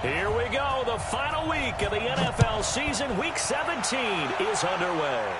Here we go. The final week of the NFL season. Week 17 is underway.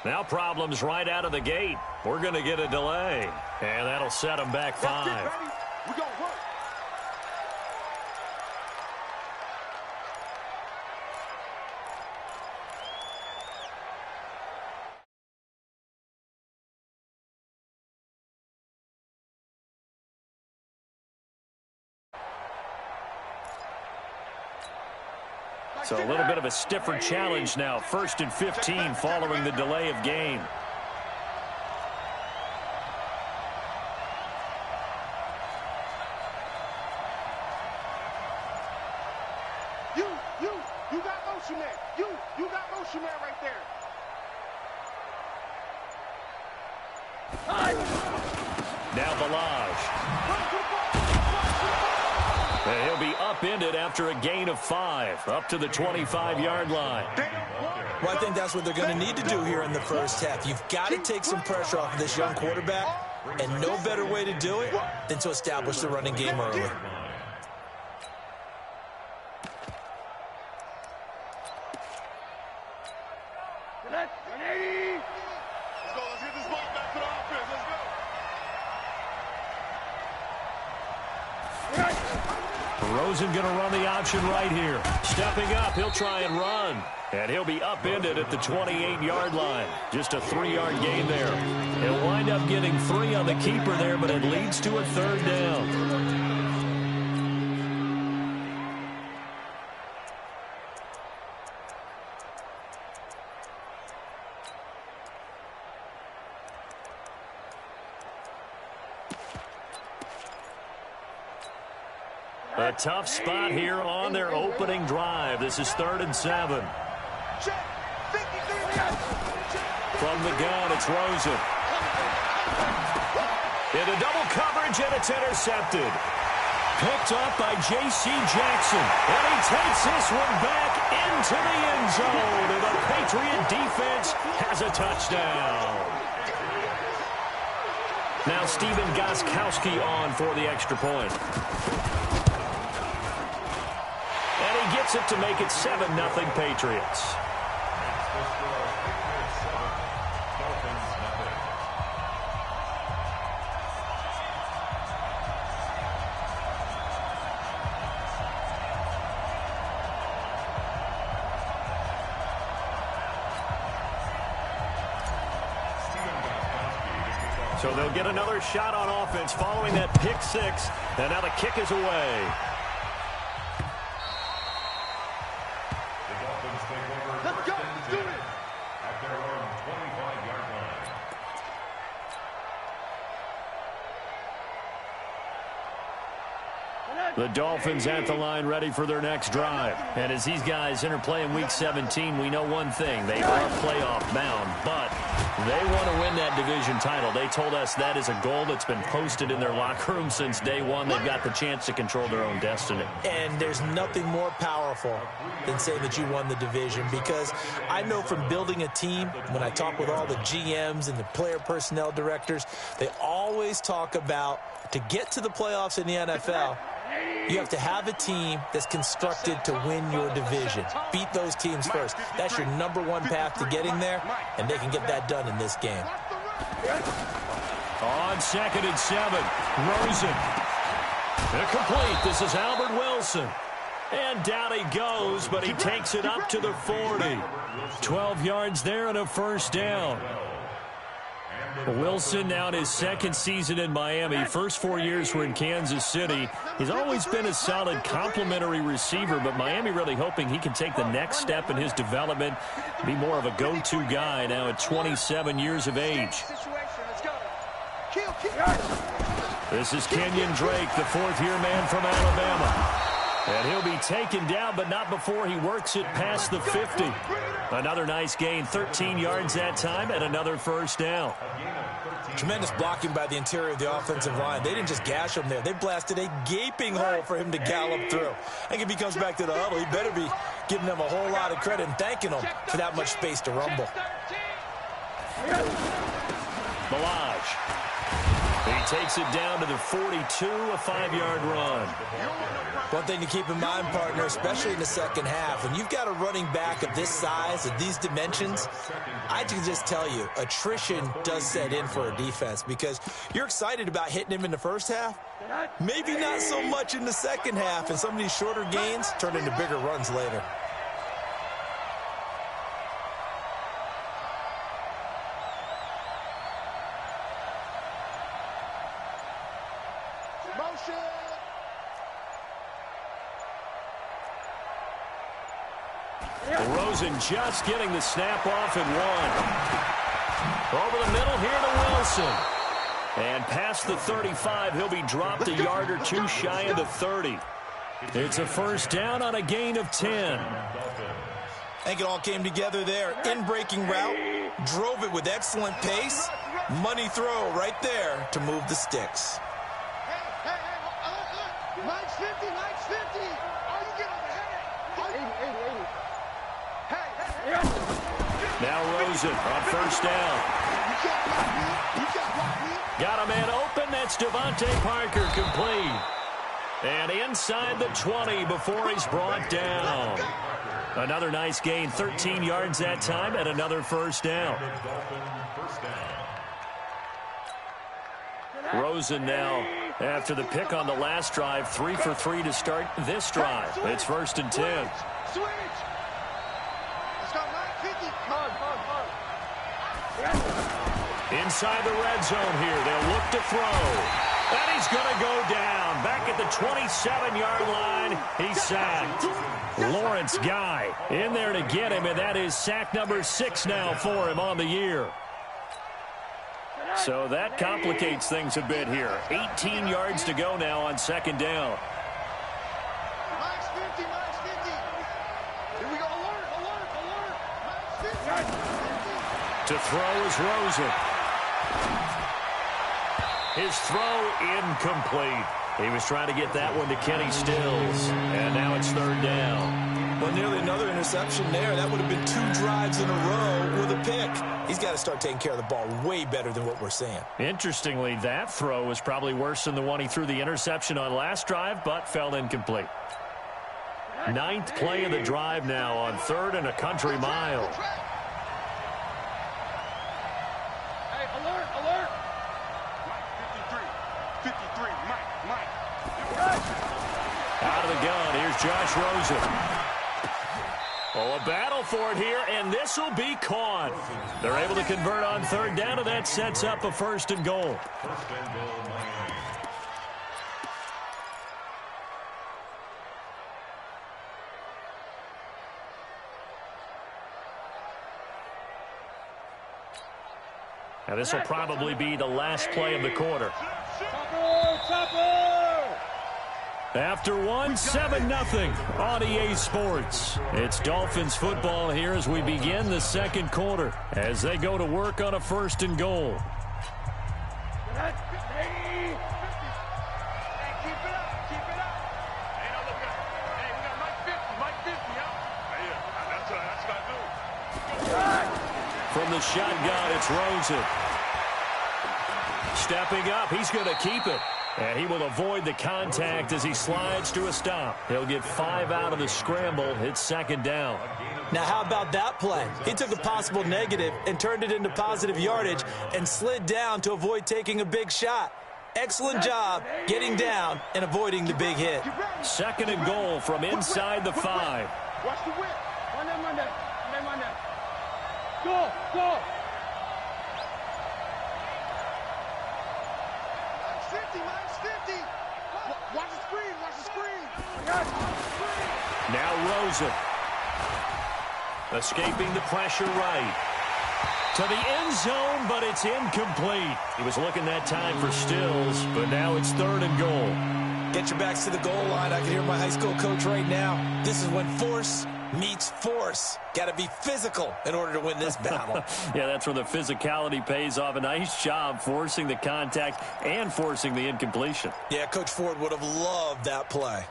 Now problems right out of the gate. We're going to get a delay. And that'll set them back 5. We're going to work. So a little bit of a stiffer challenge now. 1st and 15 following the delay of game. You got motion man. You got motion man right there. Now Balaj. And he'll be upended after a gain of 5, up to the 25-yard line. Well, I think that's what they're going to need to do here in the first half. You've got to take some pressure off of this young quarterback, and no better way to do it than to establish the running game early. Rosen going to run the option right here. Stepping up, he'll try and run. And he'll be upended at the 28-yard line. Just a 3-yard gain there. He'll wind up getting 3 on the keeper there, but it leads to a 3rd down. A tough spot here on their opening drive. This is 3rd and 7. From the gun, it's Rosen. Into double coverage, and it's intercepted. Picked up by J.C. Jackson. And he takes this one back into the end zone. And the Patriot defense has a touchdown. Now Stephen Gostkowski on for the extra point. And he gets it to make it 7-0 Patriots. So they'll get another shot on offense following that pick 6. And now the kick is away. Let's go. Let's do it. At their own 25-yard line. The Dolphins at the line ready for their next drive. And as these guys interplay in Week 17, we know one thing. They are playoff bound, but they want to win that division title. They told us that is a goal that's been posted in their locker room since day one. They've got the chance to control their own destiny. And there's nothing more powerful than saying that you won the division, because I know from building a team, when I talk with all the GMs and the player personnel directors, they always talk about, to get to the playoffs in the NFL, you have to have a team that's constructed to win your division. Beat those teams first. That's your #1 path to getting there, and they can get that done in this game. On 2nd and 7, Rosen. Incomplete. This is Albert Wilson. And down he goes, but he takes it up to the 40. 12 yards there and a first down. Wilson now in his second season in Miami. First 4 years were in Kansas City. He's always been a solid complementary receiver, but Miami really hoping he can take the next step in his development, be more of a go-to guy now at 27 years of age. This is Kenyon Drake, the fourth-year man from Alabama. And he'll be taken down, but not before he works it past the 50. Another nice gain, 13 yards that time, and another first down. Tremendous blocking by the interior of the offensive line. They didn't just gash him there. They blasted a gaping hole for him to gallop through. I think if he comes back to the huddle, he better be giving them a whole lot of credit and thanking them for that much space to rumble. Milage. He takes it down to the 42, a 5-yard run. One thing to keep in mind, partner, especially in the second half, when you've got a running back of this size, of these dimensions, I can just tell you, attrition does set in for a defense because you're excited about hitting him in the first half, maybe not so much in the second half, and some of these shorter gains turn into bigger runs later. Rosen just getting the snap off and one. Over the middle here to Wilson. And past the 35, he'll be dropped a yard or two shy of the 30. It's a first down on a gain of 10. I think it all came together there. In-breaking route, drove it with excellent pace. Money throw right there to move the sticks. Hey, Mike's 50, Mike's 50. Are you getting ahead? 80. Now Rosen on first down. Got a man open. That's Devontae Parker, complete. And inside the 20 before he's brought down. Another nice gain, 13 yards that time, and another first down. Rosen now, after the pick on the last drive, 3 for 3 to start this drive. It's first and 10. Switch. Inside the red zone here. They'll look to throw. And he's going to go down. Back at the 27-yard line. He's sacked. Lawrence Guy in there to get him, and that is sack number 6 now for him on the year. So that complicates things a bit here. 18 yards to go now on second down. Mike's 50. Here we go. Alert. Mike's 50. To throw is Rosen. His throw incomplete. He was trying to get that one to Kenny Stills. And now it's third down. Well, nearly another interception there. That would have been 2 drives in a row with a pick. He's got to start taking care of the ball way better than what we're seeing. Interestingly, that throw was probably worse than the one he threw the interception on last drive, but fell incomplete. 9th play of the drive now on 3rd and a country mile. Out of the gun, here's Josh Rosen. Oh, a battle for it here, and this will be caught. They're able to convert on third down, and that sets up a first and goal. Now, this will probably be the last play of the quarter. After one, 7-0 on EA Sports. It's Dolphins football here as we begin the second quarter as they go to work on a first and goal. From the shotgun, it's Rosen. Stepping up, he's going to keep it. And he will avoid the contact as he slides to a stop. He'll get 5 out of the scramble. It's second down. Now, how about that play? He took a possible negative and turned it into positive yardage and slid down to avoid taking a big shot. Excellent job getting down and avoiding the big hit. Second and goal from inside the 5. Watch the whip. Monday. Go. 50, minus 50. Watch the screen, watch the screen. Now Rosen. Escaping the pressure right. To the end zone, but it's incomplete. He was looking that time for Stills, but now it's 3rd and goal. Get your backs to the goal line. I can hear my high school coach right now. This is when force meets force. Got to be physical in order to win this battle. Yeah, that's where the physicality pays off. A nice job forcing the contact and forcing the incompletion. Yeah, Coach Ford would have loved that play.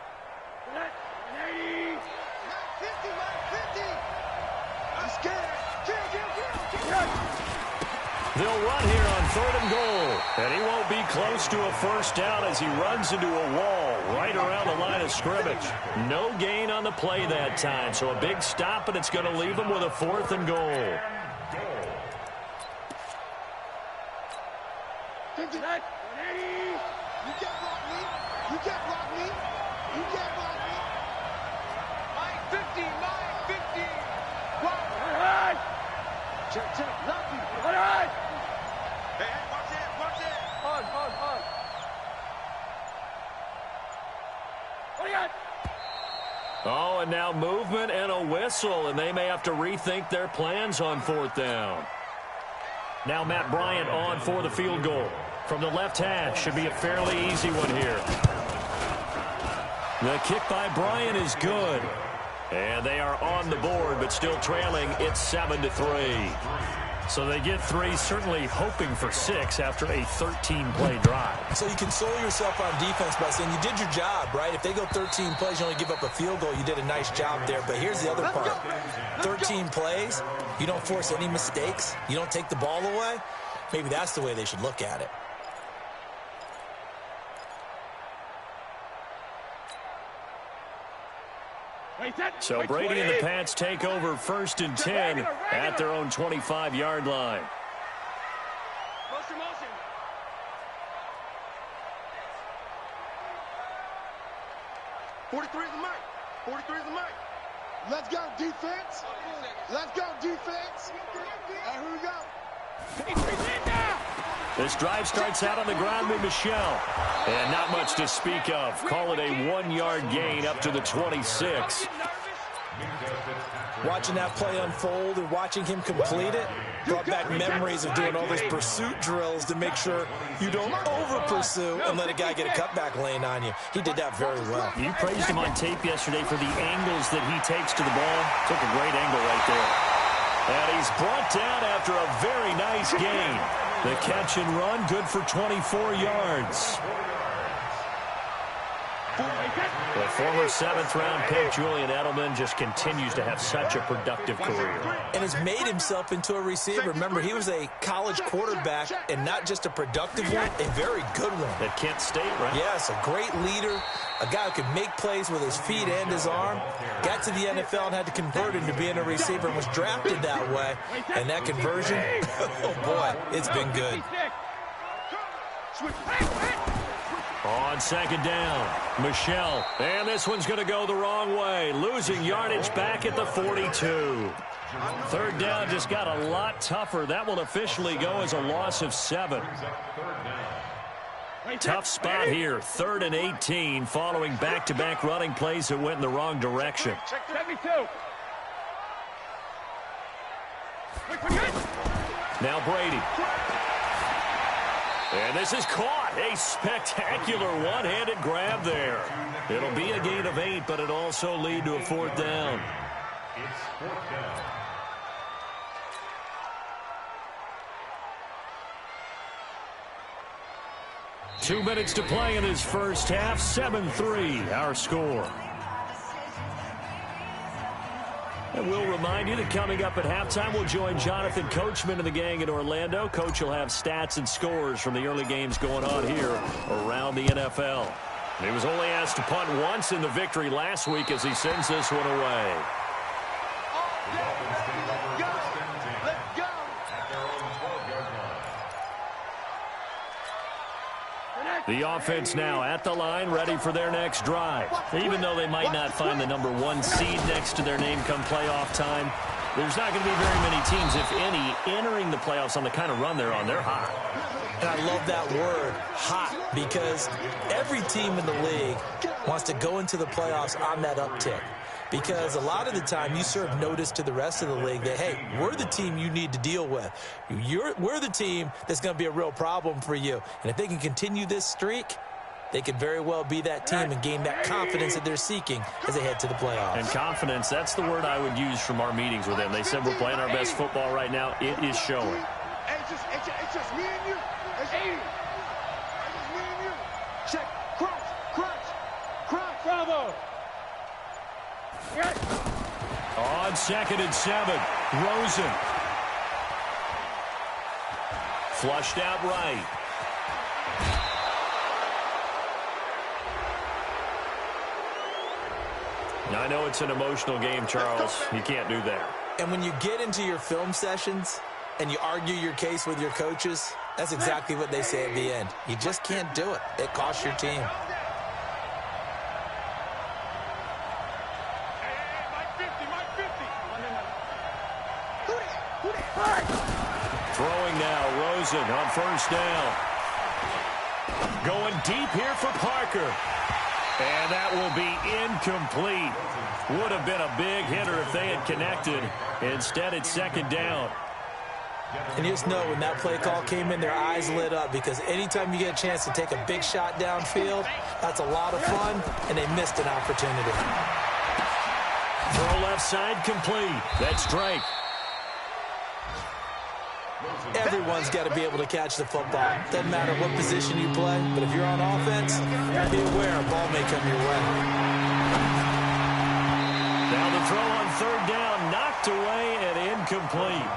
They'll run here on 3rd and goal. And he won't be close to a first down as he runs into a wall right around the line of scrimmage. No gain on the play that time. So a big stop, and it's going to leave him with a 4th and goal. You can't block me. You can't block me. You can't block me. Mine 50, mine 50. Wow. Check, lucky. Hey, watch it. On. What do you got? Oh, and now movement and a whistle, and they may have to rethink their plans on 4th down. Now Matt Bryant on for the field goal. From the left hash, should be a fairly easy one here. The kick by Bryant is good. And they are on the board, but still trailing. It's 7-3. So they get 3, certainly hoping for 6 after a 13-play drive. So you console yourself on defense by saying you did your job, right? If they go 13 plays, you only give up a field goal, you did a nice job there. But here's the other part. 13 plays, you don't force any mistakes, you don't take the ball away. Maybe that's the way they should look at it. So Brady and the Pats take over 1st and 10 at their own 25-yard line. Motion. 43 is the mic. 43 is the mic. Let's go, defense. Let's go, defense. All right, here we go. This drive starts out on the ground with Michelle. And not much to speak of. Call it a 1-yard gain up to the 26. Watching that play unfold and watching him complete it brought back memories of doing all those pursuit drills to make sure you don't over-pursue and let a guy get a cutback lane on you. He did that very well. You praised him on tape yesterday for the angles that he takes to the ball. Took a great angle right there. And he's brought down after a very nice gain. The catch and run, good for 24 yards. The former 7th-round pick, Julian Edelman, just continues to have such a productive career. And has made himself into a receiver. Remember, he was a college quarterback, and not just a productive one, a very good one. At Kent State, right? Yes, a great leader, a guy who could make plays with his feet and his arm. Got to the NFL and had to convert into being a receiver and was drafted that way. And that conversion, oh boy, it's been good. On 2nd down, Michelle. And this one's going to go the wrong way. Losing yardage back at the 42. 3rd down just got a lot tougher. That will officially go as a loss of 7. Tough spot here. 3rd and 18 following back-to-back running plays that went in the wrong direction. Now Brady. And this is caught. A spectacular one-handed grab there. It'll be a gain of 8, but it'll also lead to a 4th down. It's 4th down. Two minutes to play in this first half. 7-3, our score. And we'll remind you that coming up at halftime, we'll join Jonathan Coachman and the gang in Orlando. Coach will have stats and scores from the early games going on here around the NFL. He was only asked to punt once in the victory last week as he sends this one away. The offense now at the line, ready for their next drive. Even though they might not find the #1 seed next to their name come playoff time, There's not going to be very many teams, if any, entering the playoffs on the kind of run they're on. They're hot. And I love that word, hot, because every team in the league wants to go into the playoffs on that uptick. Because a lot of the time you serve notice to the rest of the league that, hey, we're the team you need to deal with. We're the team that's going to be a real problem for you. And if they can continue this streak, they could very well be that team and gain that confidence that they're seeking as they head to the playoffs. And confidence, that's the word I would use from our meetings with them. They said we're playing our best football right now. It is showing. It's just me and you. It's 80. It's just me and you. Check. Crunch. Bravo. On 2nd and 7, Rosen. Flushed out right. Now, I know it's an emotional game, Charles. You can't do that. And when you get into your film sessions and you argue your case with your coaches, that's exactly what they say at the end. You just can't do it. It costs your team. Throwing now, Rosen on 1st down. Going deep here for Parker. And that will be incomplete. Would have been a big hitter if they had connected. Instead, it's 2nd down. And you just know when that play call came in, their eyes lit up, because anytime you get a chance to take a big shot downfield, that's a lot of fun, and they missed an opportunity. Throw left side complete. That's Drake. Everyone's got to be able to catch the football. Doesn't matter what position you play, but if you're on offense, be aware a ball may come your way. Now the throw on 3rd down, knocked away and incomplete.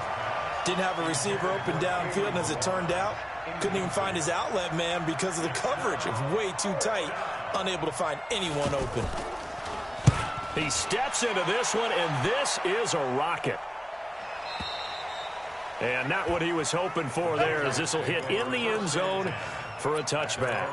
Didn't have a receiver open downfield, and as it turned out, couldn't even find his outlet man because of the coverage. It was way too tight, unable to find anyone open. He steps into this one, and this is a rocket. And not what he was hoping for there, as this will hit in the end zone for a touchback.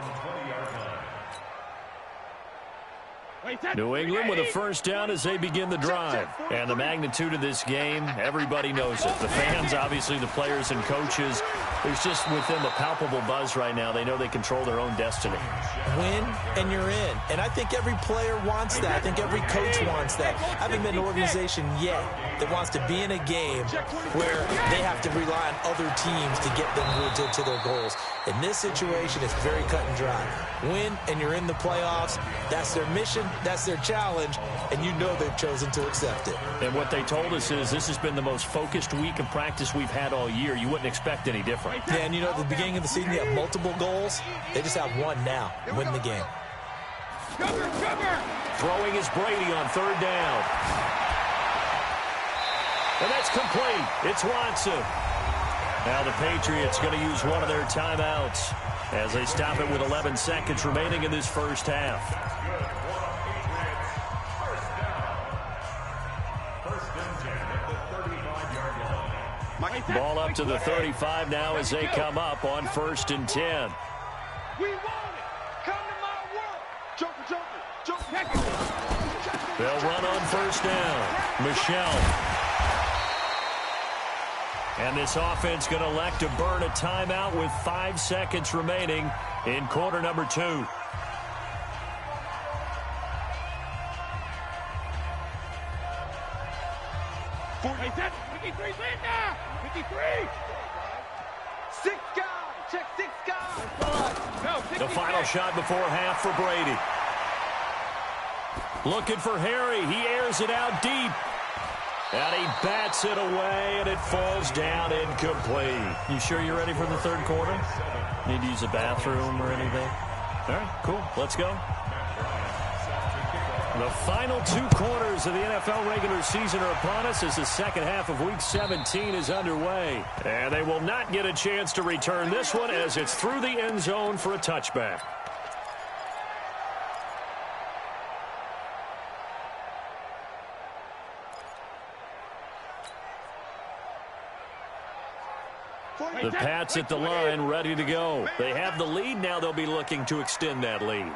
New England with a 1st down as they begin the drive. And the magnitude of this game, everybody knows it. The fans, obviously the players and coaches. There's just with them a palpable buzz right now. They know they control their own destiny. Win and you're in. And I think every player wants that. I think every coach wants that. I haven't been an organization yet that wants to be in a game where they have to rely on other teams to get them to their goals. In this situation, it's very cut and dry. Win and you're in the playoffs. That's their mission. That's their challenge. And you know they've chosen to accept it. And what they told us is this has been the most focused week of practice we've had all year. You wouldn't expect any different. Yeah, and you know, at the beginning of the season, you have multiple goals. They just have one now. Win the game. Throwing is Brady on 3rd down. And that's complete. It's Watson. Now the Patriots going to use one of their timeouts as they stop it with 11 seconds remaining in this 1st half. Ball up to the 35 now as they come up on 1st and 10. We want it. Come to my work. Joker. They'll run on 1st down. Michelle. And this offense going to elect to burn a timeout with 5 seconds remaining in quarter number 2. Check 6 guys. The final shot before half for Brady. Looking for Harry. He airs it out deep. And he bats it away, and it falls down incomplete. You sure you're ready for the 3rd quarter? Need to use a bathroom or anything? All right, cool. Let's go. The final 2 quarters of the NFL regular season are upon us as the 2nd half of Week 17 is underway. And they will not get a chance to return this one as it's through the end zone for a touchback. The Pats at the line, ready to go. They have the lead. Now they'll be looking to extend that lead.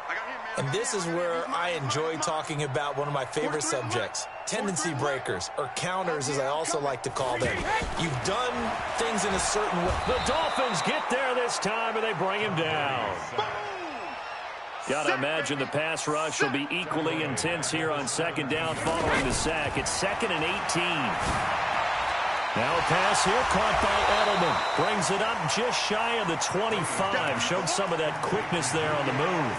And this is where I enjoy talking about one of my favorite subjects, tendency breakers, or counters as I also like to call them. You've done things in a certain way. The Dolphins get there this time, and they bring him down. Got to imagine the pass rush will be equally intense here on second down following the sack. It's 2nd and 18. Now a pass here caught by Edelman. Brings it up just shy of the 25. Showed some of that quickness there on the move.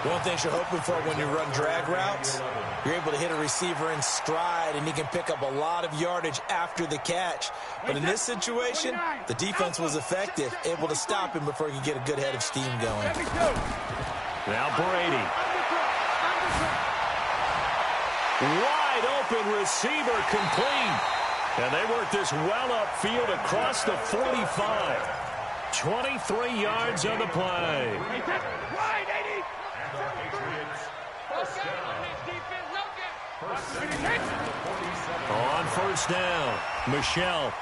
One thing you're hoping for when you run drag routes, you're able to hit a receiver in stride, and he can pick up a lot of yardage after the catch. But in this situation, the defense was effective, able to stop him before he could get a good head of steam going. Now Brady. Wide open receiver complete. And they work this well upfield across the 45. 23 yards on the play. On first down, Michelle.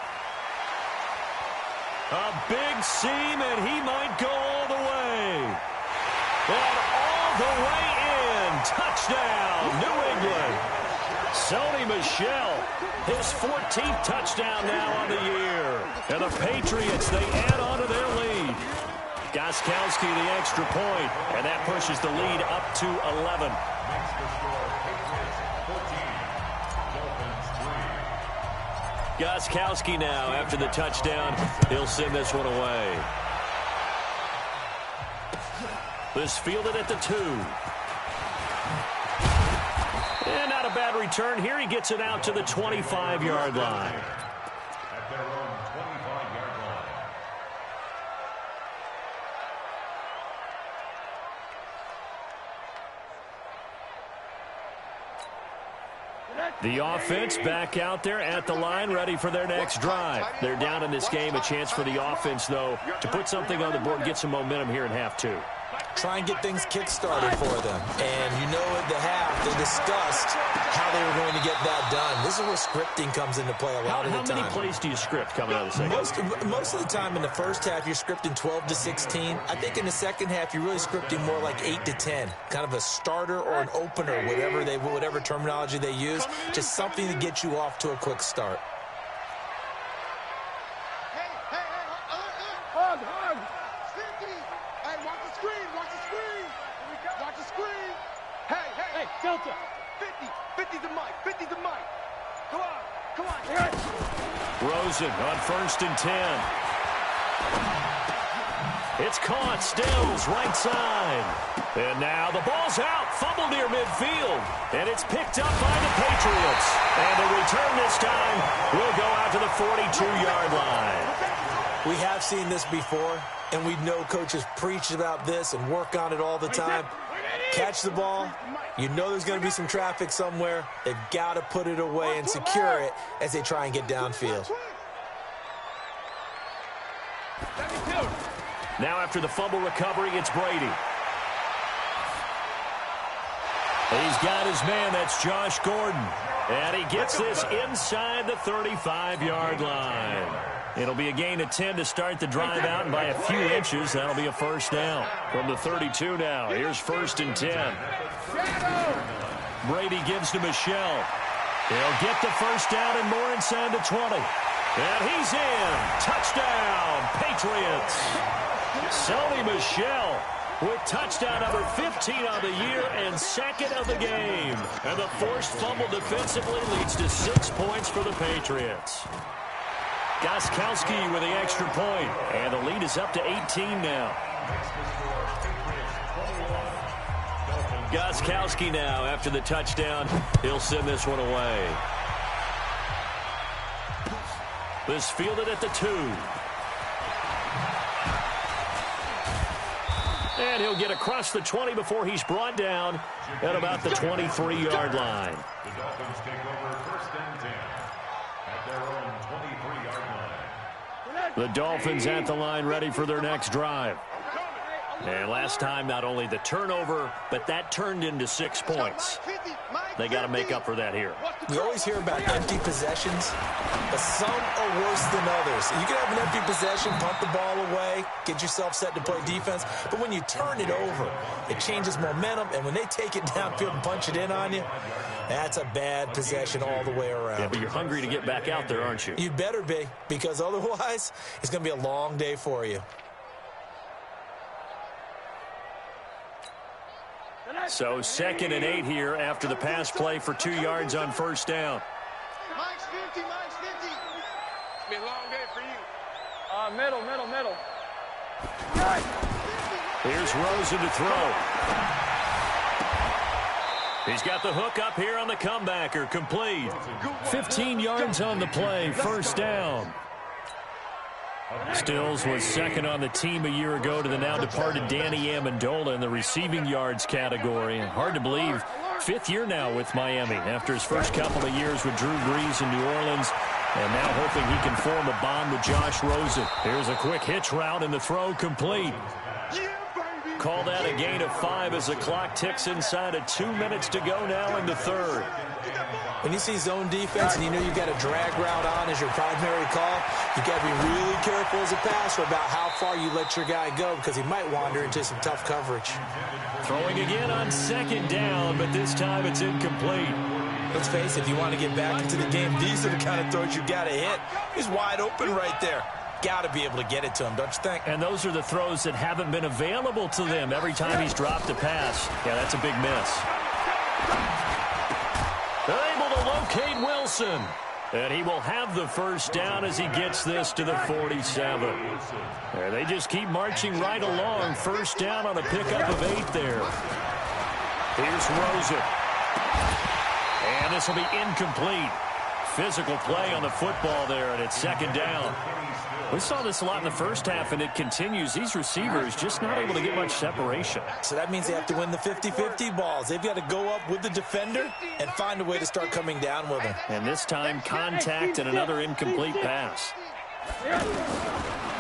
A big seam, and he might go all the way. And all the way in. Touchdown, New England. Sony Michel, his 14th touchdown now on the year. And the Patriots, they add on to their lead. Gostkowski the extra point, and that pushes the lead up to 11. Gostkowski now, after the touchdown, he'll send this one away. This fielded at the 2. And not a bad return here. He gets it out to the 25-yard line. At their own 25-yard line. The offense back out there at the line, ready for their next drive. They're down in this game. A chance for the offense, though, to put something on the board, get some momentum here in half 2. Try and get things kick-started for them. And you know at the half, they discussed how they were going to get that done. This is where scripting comes into play a lot of the time. How many plays do you script coming out of the second? Most of the time in the first half, you're scripting 12 to 16. I think in the second half, you're really scripting more like 8 to 10. Kind of a starter or an opener, whatever terminology they use. Just something to get you off to a quick start. Delta. 50 to Mike. 50 to Mike. Come on. Rosen on 1st and 10. It's caught. Stills right side. And now the ball's out. Fumble near midfield. And it's picked up by the Patriots. And the return this time will go out to the 42-yard line. We have seen this before, and we know coaches preach about this and work on it all the time. Catch the ball. You know there's going to be some traffic somewhere. They've got to put it away and secure it as they try and get downfield. Now after the fumble recovery, it's Brady. He's got his man. That's Josh Gordon. And he gets this inside the 35-yard line. It'll be a gain of 10 to start the drive out, and by a few inches, that'll be a first down. From the 32 now, here's 1st and 10. Brady gives to Michel. He'll get the first down and more inside the 20. And he's in. Touchdown, Patriots. Sony Michel with touchdown number 15 on the year and 2nd of the game. And the forced fumble defensively leads to 6 points for the Patriots. Gostkowski with the extra point, and the lead is up to 18 now. Gostkowski now after the touchdown. He'll send this one away. This fielded at the 2. And he'll get across the 20 before he's brought down at about the 23-yard line. The Dolphins take over 1st and 10 at their own 23-yard line. The Dolphins at the line, ready for their next drive. And last time, not only the turnover, but that turned into 6 points. They got to make up for that here. We always hear about empty possessions, but some are worse than others. You can have an empty possession, punt the ball away, get yourself set to play defense, but when you turn it over, it changes momentum, and when they take it downfield and punch it in on you, that's a bad possession all the way around. Yeah, but you're hungry to get back out there, aren't you? You'd better be, because otherwise, it's going to be a long day for you. So 2nd and 8 here after the pass play for 2 yards on first down. Mike's 50, Mike's 50. It's been a long day for you. Middle. Here's Rosen to throw. He's got the hook up here on the comebacker, complete. 15 yards on the play, first down. Stills was second on the team a year ago to the now-departed Danny Amendola in the receiving yards category. And hard to believe, 5th year now with Miami after his first couple of years with Drew Brees in New Orleans, and now hoping he can form a bond with Josh Rosen. Here's a quick hitch route, and the throw complete. Call that a gain of 5 as the clock ticks inside of 2 minutes to go now in the 3rd. When you see zone defense and you know you've got a drag route on as your primary call, you've got to be really careful as a passer about how far you let your guy go because he might wander into some tough coverage. Throwing again on 2nd down, but this time it's incomplete. Let's face it, if you want to get back into the game, these are the kind of throws you got to hit. He's wide open right there. Got to be able to get it to him, don't you think? And those are the throws that haven't been available to them every time he's dropped a pass. Yeah, that's a big miss. They're able to locate Wilson. And he will have the first down as he gets this to the 47. There, they just keep marching right along. First down on a pickup of 8 there. Here's Rosen. And this will be incomplete. Physical play on the football there, and it's 2nd down. We saw this a lot in the first half, and it continues. These receivers just not able to get much separation. So that means they have to win the 50-50 balls. They've got to go up with the defender and find a way to start coming down with him. And this time, contact and another incomplete pass.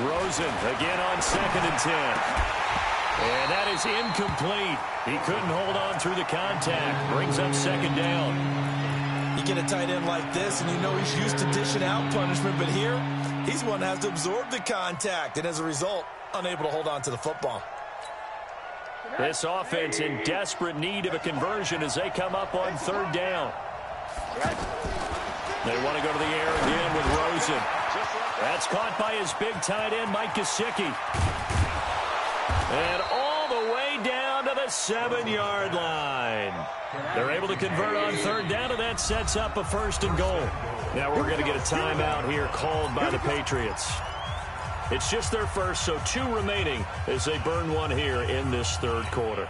Rosen again on 2nd and 10. And that is incomplete. He couldn't hold on through the contact. Brings up 2nd down. You get a tight end like this, and you know he's used to dishing out punishment, but here, he's one that has to absorb the contact, and as a result, unable to hold on to the football. This offense in desperate need of a conversion as they come up on 3rd down. They want to go to the air again with Rosen. That's caught by his big tight end, Mike Gesicki. And all the way down to the 7-yard line. They're able to convert on 3rd down, and that sets up a 1st and goal. Now we're going to get a timeout here called by the Patriots. It's just their first, so 2 remaining as they burn one here in this 3rd quarter.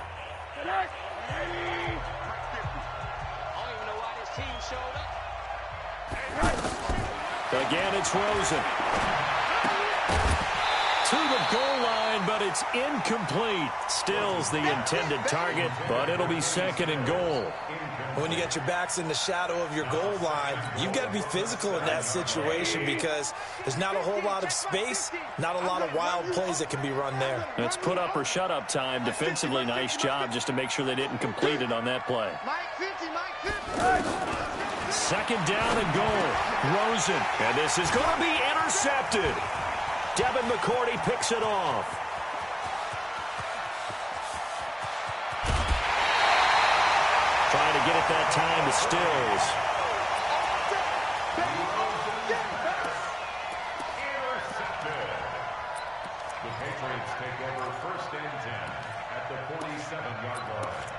Again, it's Rosen. To the goal line, but it's incomplete. Stills the intended target, but it'll be 2nd and goal. When you get your backs in the shadow of your goal line, you've got to be physical in that situation because there's not a whole lot of space, not a lot of wild plays that can be run there. It's put up or shut up time. Defensively, nice job just to make sure they didn't complete it on that play. Mike 50, Mike 50. 2nd down and goal. Rosen. And this is going to be intercepted. Devin McCourty picks it off. Trying to get it that time to Stills. Intercepted. The Patriots take over 1st and 10 at the 47-yard line.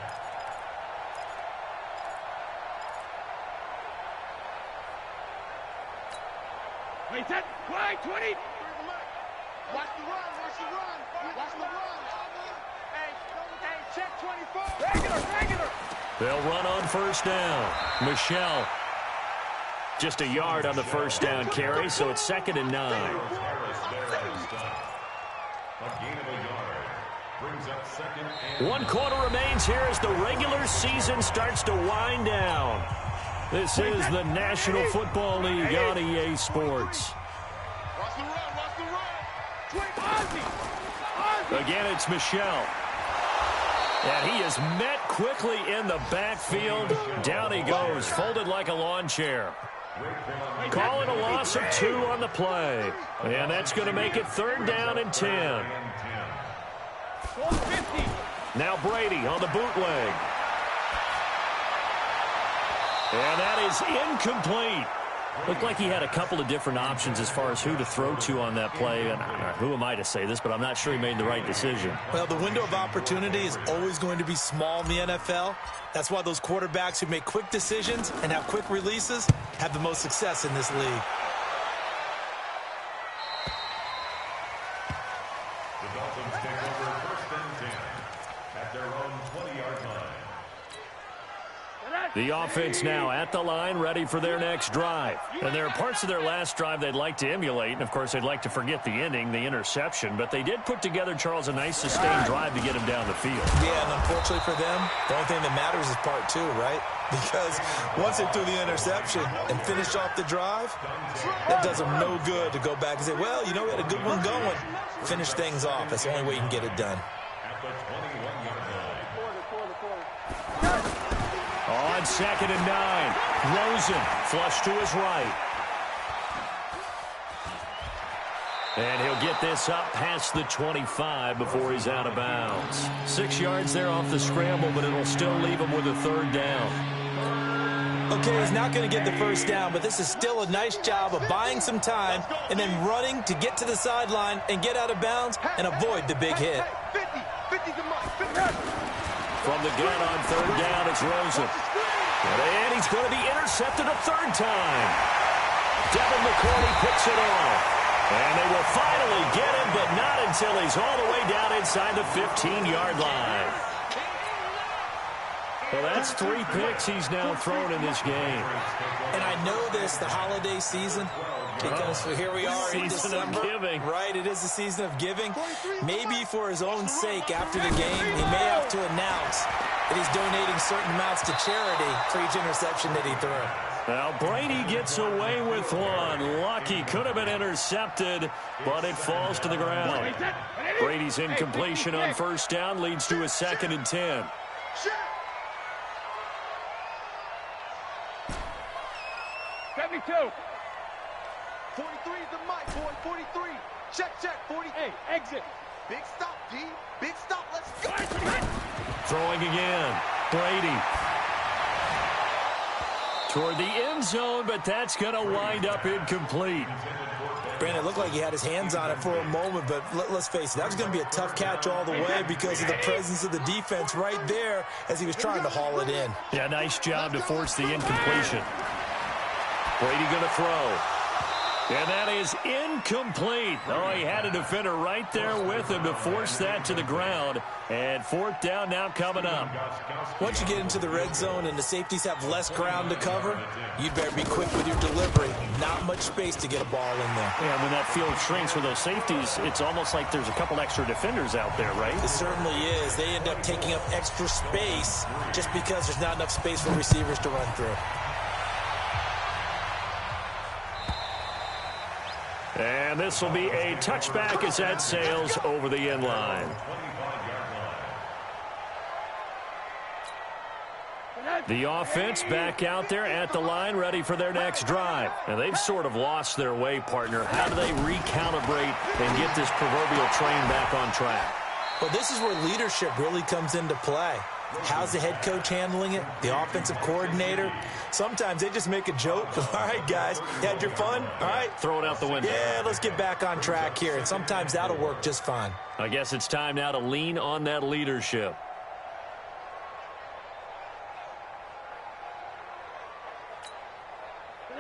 Wait, that flag 20. Watch the run, watch the run, watch the run. Hey, check 24. Regular. They'll run on 1st down. Michelle. Just a yard on the 1st down carry, so it's 2nd and 9. A gain of a yard brings up 2nd and 1 quarter remains here as the regular season starts to wind down. This is the National Football League on EA Sports. Watch the run, watch the run. Ozzy. Again, it's Michel. And he is met quickly in the backfield. Down he goes, folded like a lawn chair. Calling a loss of 2 on the play. And that's going to make it 3rd down and 10. Now Brady on the bootleg. And that is incomplete. Looked like he had a couple of different options as far as who to throw to on that play. And who am I to say this, but I'm not sure he made the right decision. Well, the window of opportunity is always going to be small in the NFL. That's why those quarterbacks who make quick decisions and have quick releases have the most success in this league. The Dolphins take over 1st and 10 at their own 20-yard line. The offense now at the line, ready for their next drive. And there are parts of their last drive they'd like to emulate. And, of course, they'd like to forget the ending, the interception. But they did put together, Charles, a nice sustained drive to get him down the field. Yeah, and unfortunately for them, the only thing that matters is part 2, right? Because once they threw the interception and finished off the drive, that does them no good to go back and say, well, you know, we had a good one going. Finish things off. That's the only way you can get it done. At the 21-yard line. On 2nd and 9, Rosen flush to his right. And he'll get this up past the 25 before he's out of bounds. 6 yards there off the scramble, but it'll still leave him with a 3rd down. Okay, he's not going to get the 1st down, but this is still a nice job of buying some time and then running to get to the sideline and get out of bounds and avoid the big hit. 50 to Mike. 50. From the gun on 3rd down, it's Rosen. And he's going to be intercepted a 3rd time. Devin McCourty picks it off. And they will finally get him, but not until he's all the way down inside the 15-yard line. Well, that's 3 picks he's now thrown in this game. And I know this, the holiday season, because here we are in December. Season of giving. Right, it is the season of giving. Maybe for his own sake after the game, he may have to announce that he's donating certain amounts to charity for each interception that he threw. Now, Brady gets away with one. Lucky, could have been intercepted, but it falls to the ground. Brady's incompletion on 1st down leads to a 2nd and 10. 72. 43 is the Mike, boy. 43. Check. 40. Hey, exit. Big stop, D. Big stop. Let's go. Throwing again. Brady. Toward the end zone, but that's going to wind up incomplete. Brandon, it looked like he had his hands on it for a moment, but let's face it, that was going to be a tough catch all the way because of the presence of the defense right there as he was trying to haul it in. Yeah, nice job to force the incompletion. Brady going to throw. And that is incomplete. Oh, he had a defender right there with him to force that to the ground. And 4th down now coming up. Once you get into the red zone and the safeties have less ground to cover, you'd better be quick with your delivery. Not much space to get a ball in there. Yeah, when that field shrinks with those safeties, it's almost like there's a couple extra defenders out there, right? It certainly is. They end up taking up extra space just because there's not enough space for receivers to run through. And this will be a touchback as that sails over the end line. The offense back out there at the line, ready for their next drive. And they've sort of lost their way, partner. How do they recalibrate and get this proverbial train back on track? Well, this is where leadership really comes into play. How's the head coach handling it? The offensive coordinator? Sometimes they just make a joke. All right, guys, you had your fun? All right. Throw it out the window. Yeah, let's get back on track here. And sometimes that'll work just fine. I guess it's time now to lean on that leadership.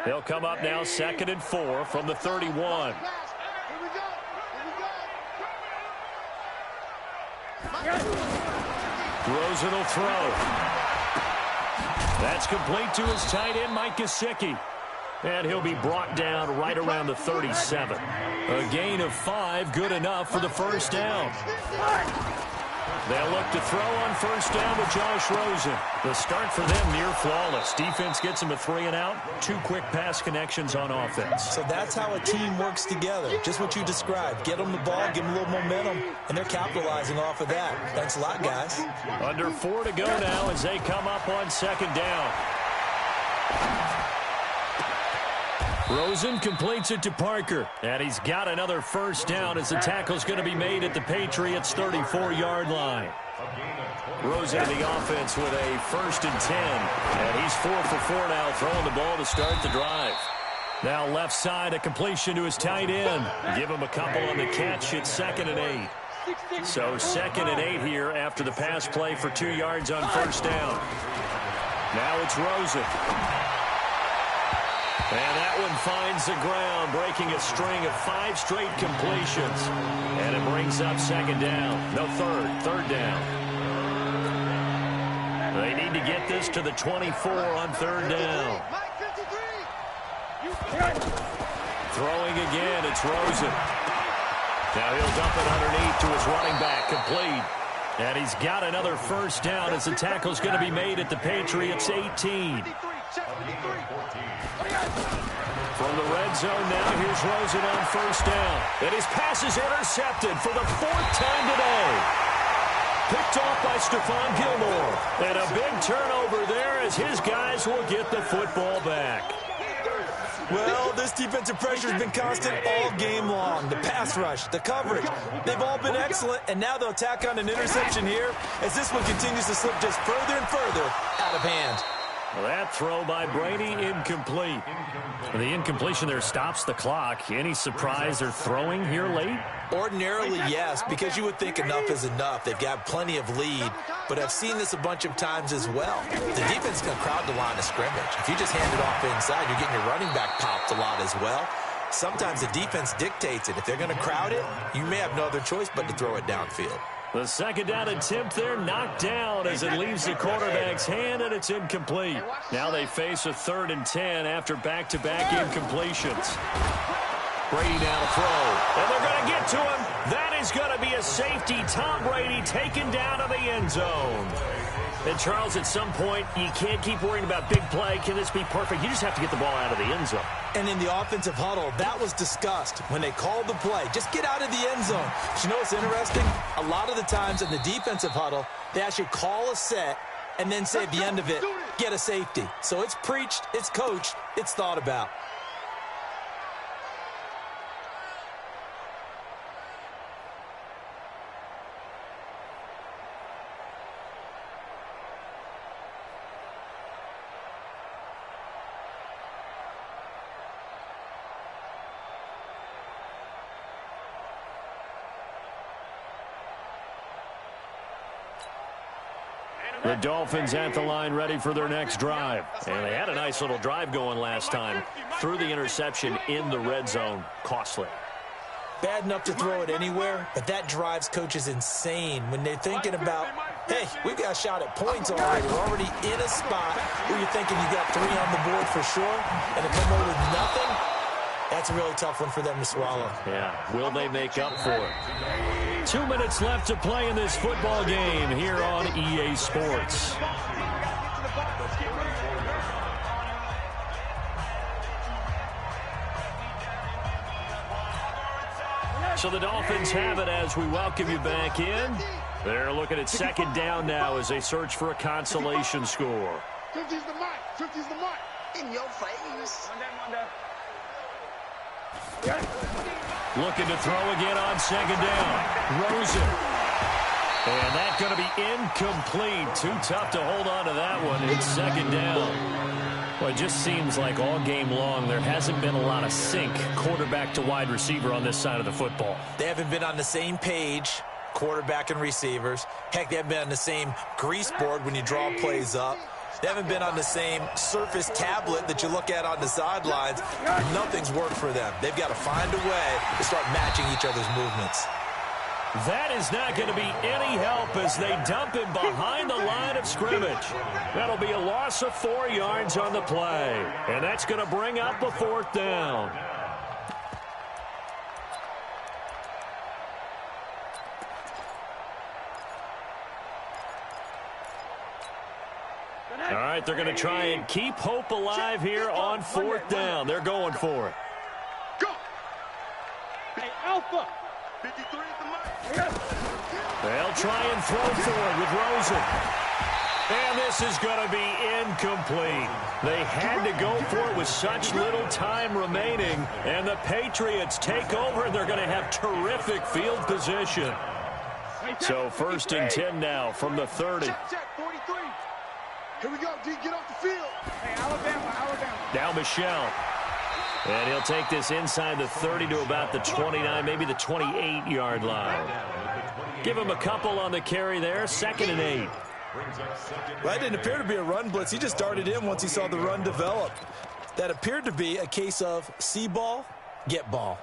They'll come up now 2nd and 4 from the 31. Rosen will throw. That's complete to his tight end, Mike Gesicki. And he'll be brought down right around the 37. A gain of 5, good enough for the 1st down. They'll look to throw on first down with Josh Rosen. The start for them near flawless. Defense gets them a 3 and out. 2 quick pass connections on offense. So that's how a team works together. Just what you described. Get them the ball, give them a little momentum, and they're capitalizing off of that. Thanks a lot, guys. Under 4 to go now as they come up on second down. Rosen completes it to Parker, and he's got another first down as the tackle's going to be made at the Patriots' 34-yard line. Rosen in the offense with a 1st and 10, and he's 4 for 4 now, throwing the ball to start the drive. Now left side, a completion to his tight end. Give him a couple on the catch. It's 2nd and 8. So 2nd and 8 here after the pass play for 2 yards on first down. Now it's Rosen. And that one finds the ground, breaking a string of 5 straight completions. And it brings up 2nd down. No, 3rd down. They need to get this to the 24 on 3rd down. Throwing again, it's Rosen. Now he'll dump it underneath to his running back, complete. And he's got another first down as the tackle's going to be made at the Patriots' 18. From the red zone now, here's Rosen on first down. And his pass is intercepted for the 4th time today. Picked off by Stephon Gilmore. And a big turnover there as his guys will get the football back. Well, this defensive pressure has been constant all game long. The pass rush, the coverage, they've all been excellent, and now they'll tack on an interception here as this one continues to slip just further and further out of hand. Well, that throw by Brady, incomplete. And the incompletion there stops the clock. Any surprise they're throwing here late? Ordinarily, yes, because you would think enough is enough. They've got plenty of lead, but I've seen this a bunch of times as well. The defense can crowd the line of scrimmage. If you just hand it off inside, you're getting your running back popped a lot as well. Sometimes the defense dictates it. If they're going to crowd it, you may have no other choice but to throw it downfield. The 2nd down attempt there knocked down as it leaves the quarterback's hand, and it's incomplete. Now they face a 3rd and 10 after back-to-back incompletions. Brady now to throw, and they're going to get to him. That is going to be a safety. Tom Brady taken down to the end zone. And, Charles, at some point, you can't keep worrying about big play. Can this be perfect? You just have to get the ball out of the end zone. And in the offensive huddle, that was discussed when they called the play. Just get out of the end zone. But you know what's interesting? A lot of the times in the defensive huddle, they actually call a set and then say at the end of it, get a safety. So it's preached, it's coached, it's thought about. The Dolphins at the line ready for their next drive. And they had a nice little drive going last time. Threw the interception in the red zone. Costly. Bad enough to throw it anywhere, but that drives coaches insane when they're thinking about, hey, we've got a shot at points already. We're already in a spot where you're thinking you got 3 on the board for sure, and to come away with nothing, that's a really tough one for them to swallow. Yeah, will they make up for it? 2 minutes left to play in this football game here on EA Sports. So the Dolphins have it as we welcome you back in. They're looking at 2nd down now as they search for a consolation score. 50's the mark. 50's the mark. In your face. Looking to throw again on 2nd down. Rosen. And that's going to be incomplete. Too tough to hold on to that one. It's 2nd down. Well, it just seems like all game long there hasn't been a lot of sync quarterback to wide receiver on this side of the football. They haven't been on the same page, quarterback and receivers. Heck, they haven't been on the same grease board when you draw plays up. They haven't been on the same Surface tablet that you look at on the sidelines. Nothing's worked for them. They've got to find a way to start matching each other's movements. That is not going to be any help as they dump him behind the line of scrimmage. That'll be a loss of 4 yards on the play. And that's going to bring up a 4th down. All right, they're going to try and keep hope alive here on 4th down. They're going for it. Go. Hey, Alpha. 53 at the mark. They'll try and throw forward with Rosen. And this is going to be incomplete. They had to go for it with such little time remaining. And the Patriots take over, and they're going to have terrific field position. So 1st and 10 now from the 30. Check, 43. Here we go, D. Get off the field. Hey, Alabama. Now Michelle. And he'll take this inside the 30 to about the 29, maybe the 28-yard line. Give him a couple on the carry there. 2nd and 8. Well, that didn't appear to be a run blitz. He just darted in once he saw the run develop. That appeared to be a case of see ball, get ball.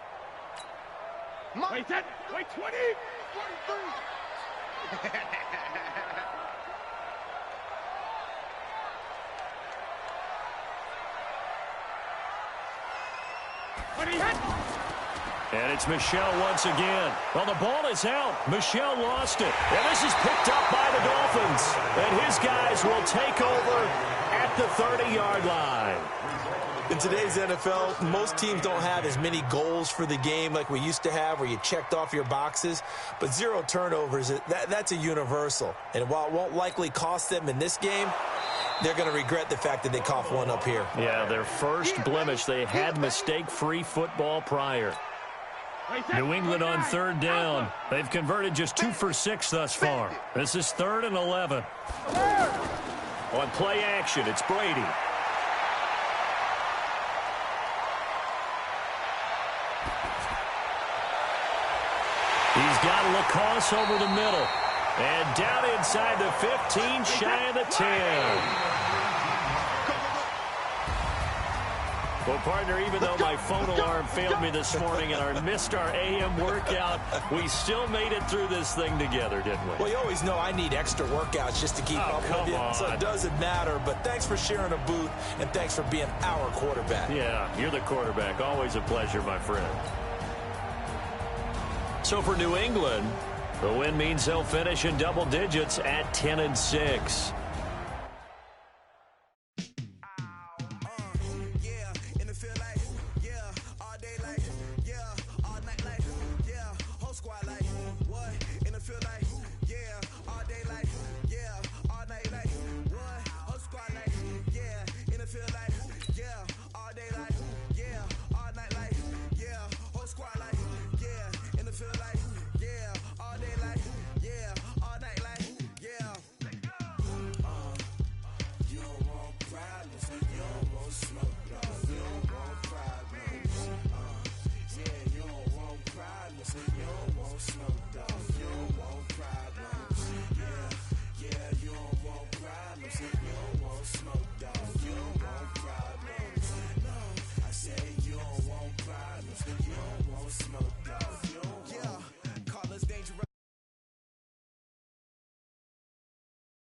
Wait, 20. 43. And it's Michelle once again. Well, the ball is out. Michelle lost it. And this is picked up by the Dolphins. And his guys will take over at the 30-yard line. In today's NFL, most teams don't have as many goals for the game like we used to have where you checked off your boxes. But 0 turnovers, that's a universal. And while it won't likely cost them in this game, they're going to regret the fact that they coughed one up here. Yeah, their first blemish. They had mistake-free football prior. New England on 3rd down. They've converted just 2 for 6 thus far. This is 3rd and 11. On play action, it's Brady. He's got Lacoste over the middle. And down inside the 15, shy of the 10. Well, partner, even though my phone alarm failed me this morning and I missed our AM workout, we still made it through this thing together, didn't we? Well, you always know I need extra workouts just to keep up with you, so it doesn't matter. But thanks for sharing a booth, and thanks for being our quarterback. Yeah, you're the quarterback. Always a pleasure, my friend. So for New England, the win means they'll finish in double digits at 10-6.